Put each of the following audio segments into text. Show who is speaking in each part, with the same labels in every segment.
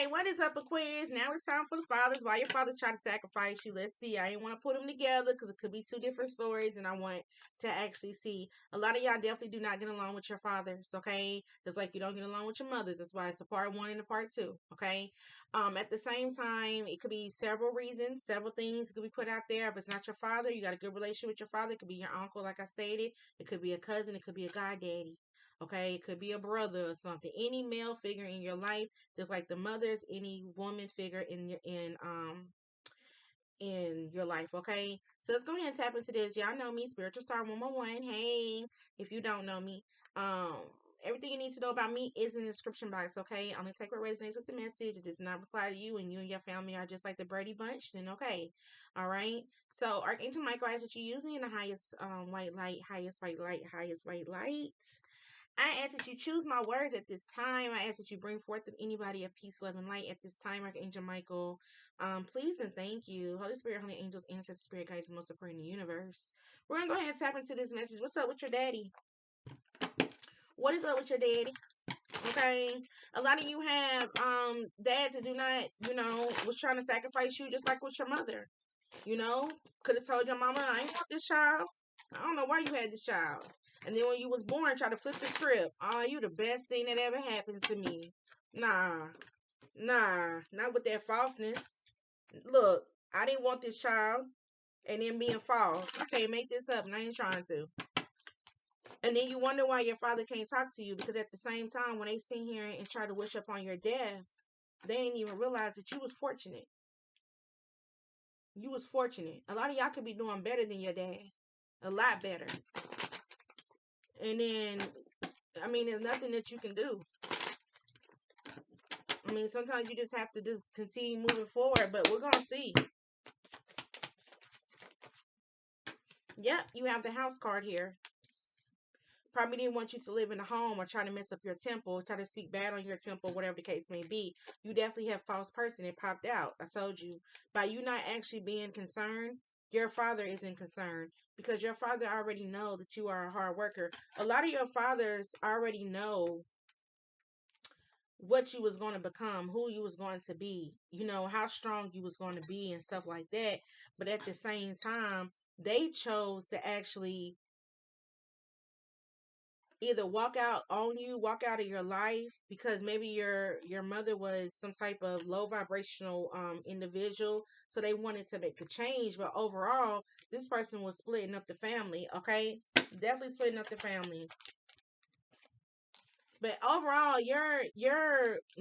Speaker 1: Okay, what is up, Aquarius? Now it's time for the fathers. Why your fathers try to sacrifice you? Let's see. I ain't want to put them together because it could be two different stories, and I want to actually see. A lot of y'all definitely do not get along with your fathers, okay? Just like you don't get along with your mothers. That's why it's a part one and a part two, okay? At the same time, it could be several reasons, several things could be put out there. If it's not your father, you got a good relationship with your father. It could be your uncle, like I stated. It could be a cousin. It could be a goddaddy. Okay, it could be a brother or something. Any male figure in your life, just like the mothers, any woman figure in your life. Okay, so let's go ahead and tap into this. Y'all know me, Spiritual Star 111. Hey, if you don't know me, everything you need to know about me is in the description box. Okay, only take what resonates with the message. It does not apply to you, and you and your family are just like the Brady Bunch. Then okay, all right. So Archangel Michael asks that you using in the highest white light, highest white light, highest white light. I ask that you choose my words at this time. I ask that you bring forth of anybody of peace, love, and light at this time, Archangel Michael. Please and thank you. Holy Spirit, Holy Angels, Ancestors, Spirit Guides, most important in the universe. We're going to go ahead and tap into this message. What's up with your daddy? What is up with your daddy? Okay. A lot of you have dads that do not, was trying to sacrifice you just like with your mother. Could have told your mama, I ain't want this child. I don't know why you had this child. And then when you was born, try to flip the script. Oh, you the best thing that ever happened to me. Nah, not with that falseness. Look, I didn't want this child. And then being false. I can't make this up, and I ain't trying to. And then you wonder why your father can't talk to you, because at the same time, when they sit here and try to wish upon your death, they didn't even realize that you was fortunate. You was fortunate. A lot of y'all could be doing better than your dad. A lot better. And then, there's nothing that you can do. Sometimes you just have to just continue moving forward, but we're going to see. Yep, you have the house card here. Probably didn't want you to live in a home or try to mess up your temple, try to speak bad on your temple, whatever the case may be. You definitely have false person. It popped out. I told you. By you not actually being concerned, your father isn't concerned, because your father already know that you are a hard worker. A lot of your fathers already know what you was going to become, who you was going to be, how strong you was going to be and stuff like that. But at the same time, they chose to actually either walk out on you, walk out of your life, because maybe your mother was some type of low vibrational individual, so they wanted to make the change. But overall, this person was splitting up the family. Okay, definitely splitting up the family. But overall,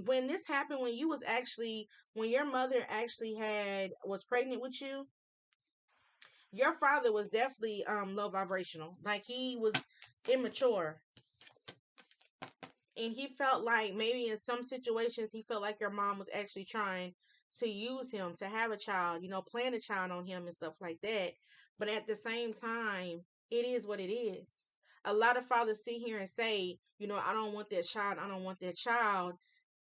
Speaker 1: when this happened, when your mother actually was pregnant with you, your father was definitely low vibrational. Like, he was immature. And he felt like maybe in some situations he felt like your mom was actually trying to use him to have a child, plant a child on him and stuff like that. But at the same time, it is what it is. A lot of fathers sit here and say, I don't want that child, I don't want that child.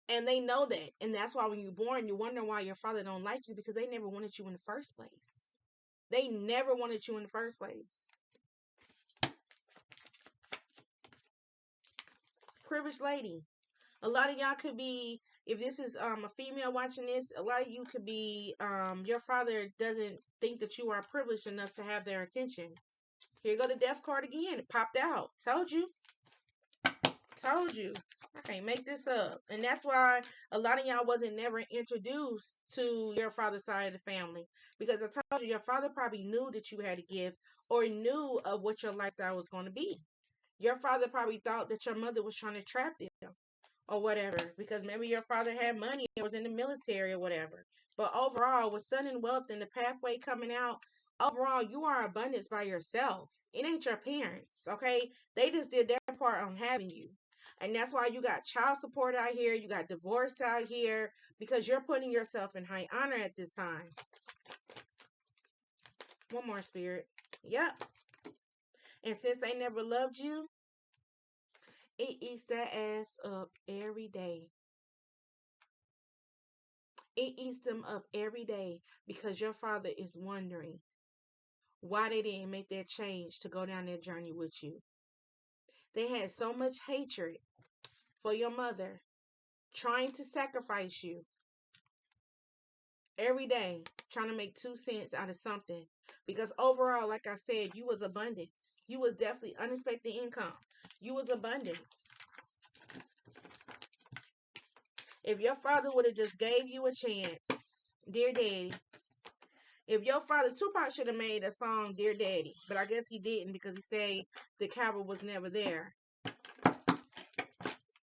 Speaker 1: And they know that. And that's why when you're born, you wonder why your father don't like you, because they never wanted you in the first place. They never wanted you in the first place. Privileged lady. A lot of y'all could be, if this is a female watching this, a lot of you could be, your father doesn't think that you are privileged enough to have their attention. Here go the death card again. It popped out. Told you. I can't make this up. And that's why a lot of y'all wasn't never introduced to your father's side of the family. Because I told you, your father probably knew that you had a gift, or knew of what your lifestyle was going to be. Your father probably thought that your mother was trying to trap them, or whatever, because maybe your father had money or was in the military or whatever. But overall, with sudden wealth and the pathway coming out, overall, you are abundance by yourself. It ain't your parents, okay? They just did their part on having you. And that's why you got child support out here, you got divorce out here, because you're putting yourself in high honor at this time. One more, Spirit. Yep. And since they never loved you, it eats their ass up every day. It eats them up every day, because your father is wondering why they didn't make that change to go down that journey with you. They had so much hatred for your mother, trying to sacrifice you. every day trying to make 2 cents out of something. Because overall, like I said, you was abundance. You was definitely unexpected income. You was abundance. If your father would have just gave you a chance, dear daddy. If your father, Tupac should have made a song, Dear Daddy, but I guess he didn't because he said the coward was never there.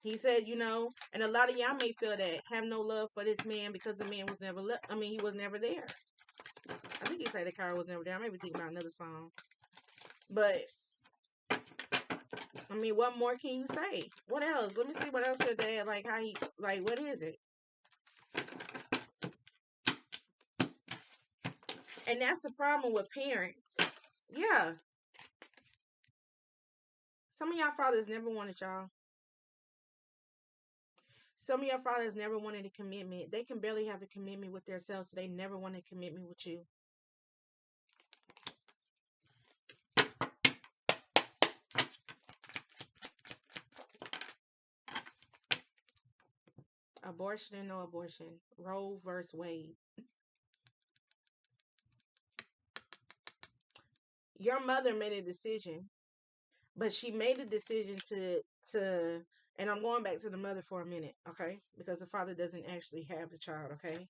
Speaker 1: He said, and a lot of y'all may feel that, have no love for this man because the man was never, he was never there. I think he said the coward was never there. I may be thinking about another song. But, what more can you say? What else? Let me see what else your dad, what is it? And that's the problem with parents. Yeah. Some of y'all fathers never wanted y'all. Some of your fathers never wanted a commitment. They can barely have a commitment with themselves, so they never want a commitment with you. Abortion and no abortion. Roe versus Wade. Your mother made a decision, but she made a decision to and I'm going back to the mother for a minute, okay? Because the father doesn't actually have the child, okay?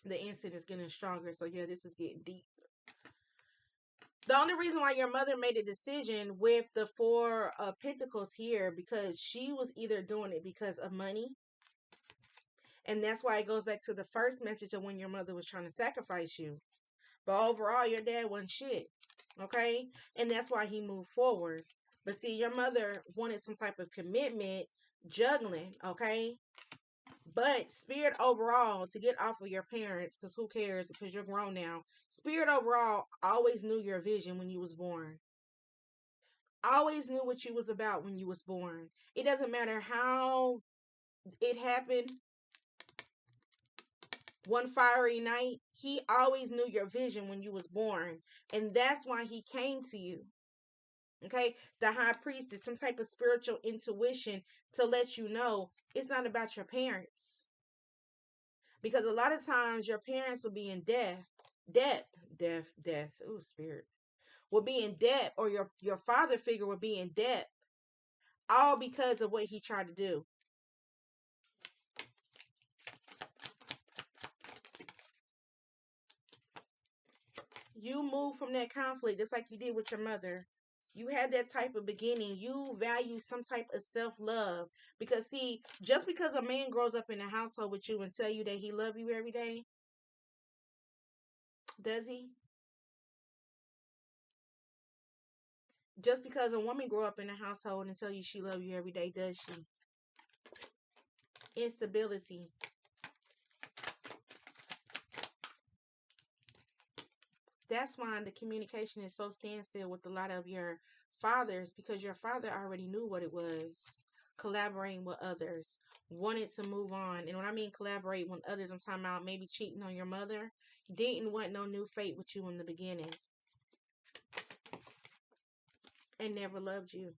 Speaker 1: The incident is getting stronger, so yeah, this is getting deep. The only reason why your mother made a decision with the Four of Pentacles here, because she was either doing it because of money, and that's why it goes back to the first message of when your mother was trying to sacrifice you. But overall, your dad wasn't shit. Okay? And that's why he moved forward. But see, your mother wanted some type of commitment, juggling. Okay? But spirit overall, to get off of your parents, because who cares? Because you're grown now. Spirit overall always knew your vision when you was born. Always knew what you was about when you was born. It doesn't matter how it happened. One fiery night, he always knew your vision when you was born, and that's why he came to you. Okay, the high priest is some type of spiritual intuition to let you know it's not about your parents, because a lot of times your parents will be in death. Ooh, spirit will be in debt, or your father figure will be in debt, all because of what he tried to do. You move from that conflict just like you did with your mother. You had that type of beginning. You value some type of self-love. Because see, just because a man grows up in a household with you and tell you that he love you every day, does he? Just because a woman grow up in a household and tell you she love you every day, does she? Instability. That's why the communication is so standstill with a lot of your fathers, because your father already knew what it was. Collaborating with others, wanted to move on. And when I mean collaborate with others, I'm talking about maybe cheating on your mother. Didn't want no new fate with you in the beginning. And never loved you.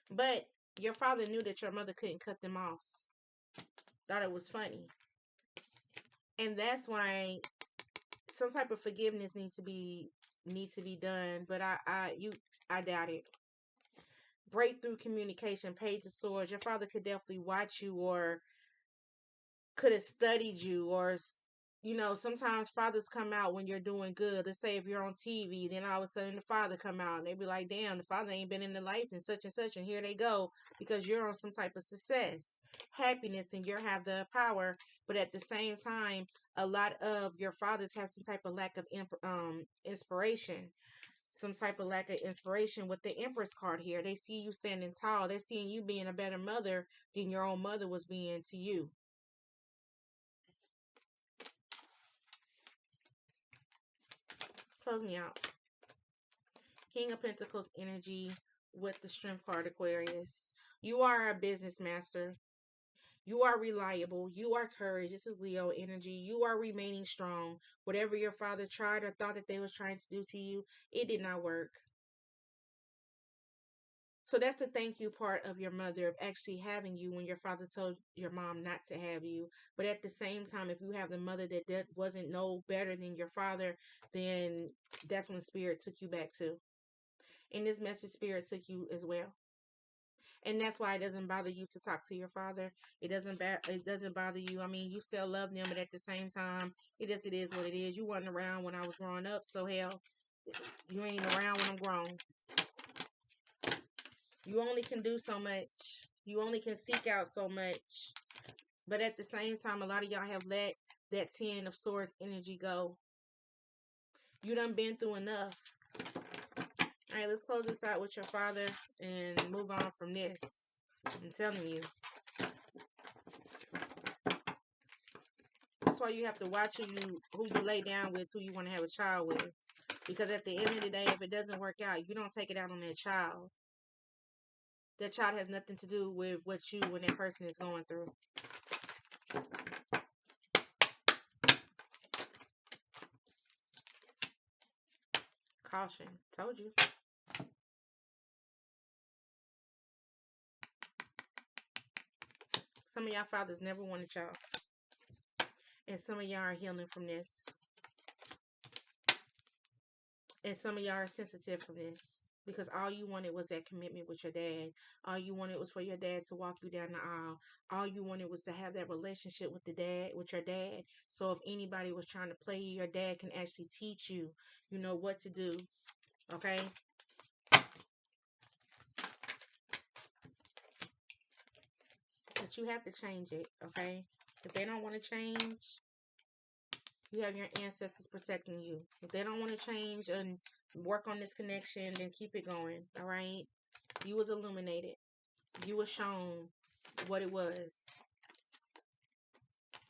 Speaker 1: But your father knew that your mother couldn't cut them off. Thought it was funny. And that's why some type of forgiveness needs to be done. But I doubt it. Breakthrough communication, Page of Swords. Your father could definitely watch you, or could have studied you, or sometimes fathers come out when you're doing good. Let's say if you're on TV, then all of a sudden the father come out and they be like, damn, the father ain't been in the life and such, and here they go, because you're on some type of success, happiness, and you have the power. But at the same time, a lot of your fathers have some type of lack of inspiration. Some type of lack of inspiration with the Empress card here. They see you standing tall. They're seeing you being a better mother than your own mother was being to you. Close me out. King of Pentacles energy with the Strength card, Aquarius. You are a business master. You are reliable. You are courage. This is Leo energy. You are remaining strong. Whatever your father tried or thought that they was trying to do to you, it did not work. So that's the thank you part of your mother, of actually having you when your father told your mom not to have you. But at the same time, if you have the mother that wasn't no better than your father, then that's when spirit took you back to. And this message, spirit took you as well. And that's why it doesn't bother you to talk to your father. It doesn't bother you. I mean, you still love them, but at the same time, it is what it is. You wasn't around when I was growing up, so hell, you ain't around when I'm grown. You only can do so much. You only can seek out so much. But at the same time, a lot of y'all have let that 10 of Swords energy go. You done been through enough. All right, let's close this out with your father and move on from this. I'm telling you. That's why you have to watch who you lay down with, who you want to have a child with. Because at the end of the day, if it doesn't work out, you don't take it out on that child. That child has nothing to do with what you and that person is going through. Caution. Told you. Some of y'all fathers never wanted y'all. And some of y'all are healing from this. And some of y'all are sensitive from this. Because all you wanted was that commitment with your dad. All you wanted was for your dad to walk you down the aisle. All you wanted was to have that relationship with your dad. So if anybody was trying to play you, your dad can actually teach you, you know, what to do. Okay? But you have to change it, okay? If they don't want to change, you have your ancestors protecting you. If they don't want to change and work on this connection, then keep it going, all right? You was illuminated. You was shown what it was.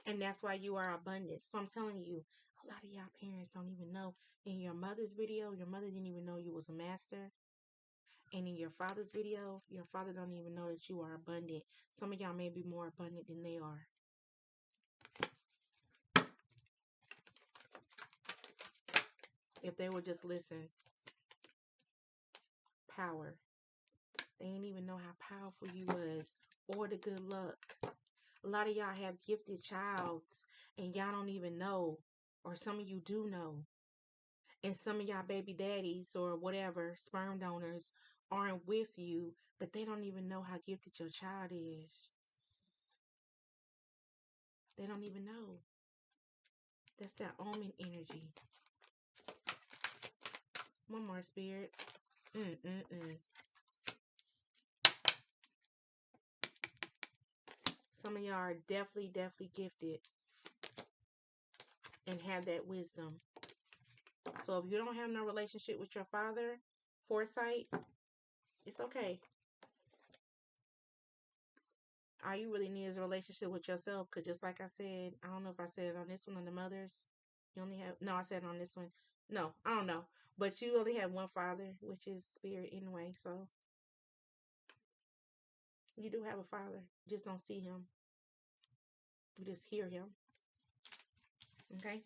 Speaker 1: And that's why you are abundant. So I'm telling you, a lot of y'all parents don't even know. In your mother's video, your mother didn't even know you was a master. And in your father's video, your father don't even know that you are abundant. Some of y'all may be more abundant than they are. If they would just listen. Power. They didn't even know how powerful you was or the good luck. A lot of y'all have gifted childs and y'all don't even know, or some of you do know. And some of y'all baby daddies or whatever, sperm donors, aren't with you, but they don't even know how gifted your child is. They don't even know. That's that omen energy. One more, spirit. Some of y'all are definitely gifted and have that wisdom. So if you don't have no relationship with your father, foresight, it's okay. All you really need is a relationship with yourself. Because just like I said, I don't know if I said it on this one on the mothers. You only have, no, I said it on this one. No, I don't know. But you only have one father, which is spirit anyway. So you do have a father. You just don't see him. You just hear him. Okay?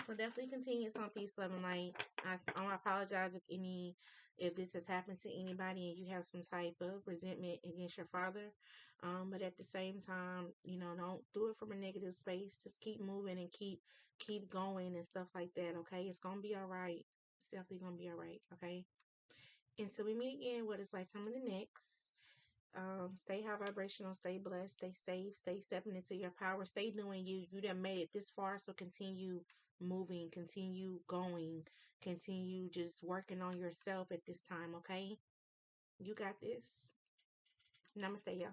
Speaker 1: So definitely continue on peace, love, and light. I apologize if this has happened to anybody and you have some type of resentment against your father. But at the same time, you know, don't do it from a negative space. Just keep moving and keep going and stuff like that. Okay, it's gonna be all right. It's definitely gonna be all right. Okay. Until we meet again, what is lifetime of the next? Stay high vibrational, stay blessed, stay safe, stay stepping into your power, stay doing you. You done made it this far, so continue moving, continue going, continue just working on yourself at this time, okay? You got this. Namaste, y'all.